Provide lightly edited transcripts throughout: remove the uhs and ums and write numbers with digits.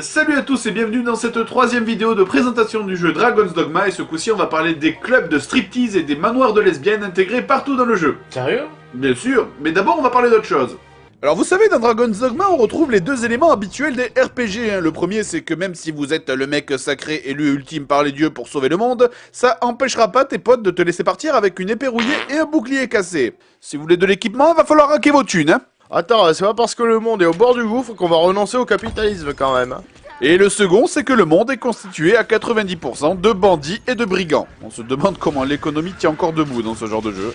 Salut à tous et bienvenue dans cette troisième vidéo de présentation du jeu Dragon's Dogma, et ce coup-ci on va parler des clubs de striptease et des manoirs de lesbiennes intégrés partout dans le jeu. Sérieux? Bien sûr, mais d'abord on va parler d'autre chose. Alors vous savez, dans Dragon's Dogma on retrouve les deux éléments habituels des RPG, hein. Le premier c'est que même si vous êtes le mec sacré élu ultime par les dieux pour sauver le monde, ça empêchera pas tes potes de te laisser partir avec une épée rouillée et un bouclier cassé. Si vous voulez de l'équipement, va falloir hacker vos thunes, hein. Attends, c'est pas parce que le monde est au bord du gouffre qu'on va renoncer au capitalisme quand même. Et le second, c'est que le monde est constitué à 90% de bandits et de brigands. On se demande comment l'économie tient encore debout dans ce genre de jeu.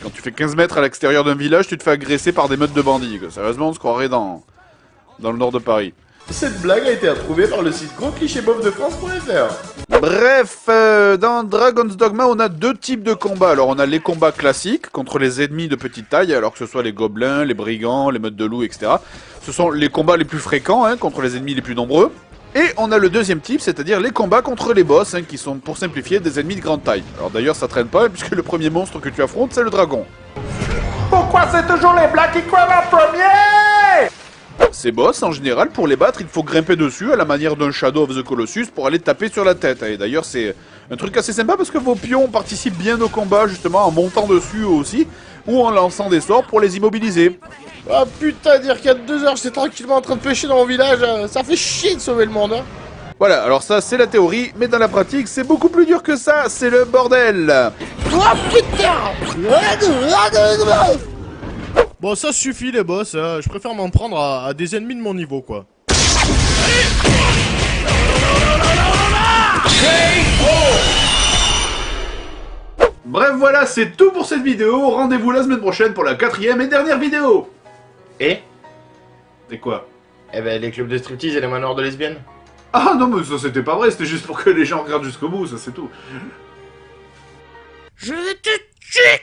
Quand tu fais 15 mètres à l'extérieur d'un village, tu te fais agresser par des meutes de bandits. Sérieusement, on se croirait dans le nord de Paris. Cette blague a été approuvée par le site grosclichébofdefrance.fr. Bref, dans Dragon's Dogma, on a deux types de combats. Alors, on a les combats classiques contre les ennemis de petite taille, alors que ce soit les gobelins, les brigands, les meutes de loups, etc. Ce sont les combats les plus fréquents, hein, contre les ennemis les plus nombreux. Et on a le deuxième type, c'est-à-dire les combats contre les boss, hein, qui sont, pour simplifier, des ennemis de grande taille. Alors d'ailleurs, ça traîne pas, puisque le premier monstre que tu affrontes, c'est le dragon. Pourquoi c'est toujours les blagues qui crèvent en premier? Ces boss, en général, pour les battre, il faut grimper dessus à la manière d'un Shadow of the Colossus pour aller taper sur la tête. Et d'ailleurs, c'est un truc assez sympa parce que vos pions participent bien au combat, justement, en montant dessus aussi, ou en lançant des sorts pour les immobiliser. Ah putain, dire qu'il y a 2 heures, j'étais tranquillement en train de pêcher dans mon village, ça fait chier de sauver le monde, hein. Voilà, alors ça, c'est la théorie, mais dans la pratique, c'est beaucoup plus dur que ça, c'est le bordel. Oh putain! Bon, ça suffit les boss, hein. Je préfère m'en prendre à des ennemis de mon niveau, quoi. Bref, voilà, c'est tout pour cette vidéo. Rendez-vous la semaine prochaine pour la 4e et dernière vidéo. Et quoi? Eh ben, les clubs de striptease et les manoirs de lesbiennes. Ah non, mais ça c'était pas vrai, c'était juste pour que les gens regardent jusqu'au bout, ça c'est tout. Je vais te tuer!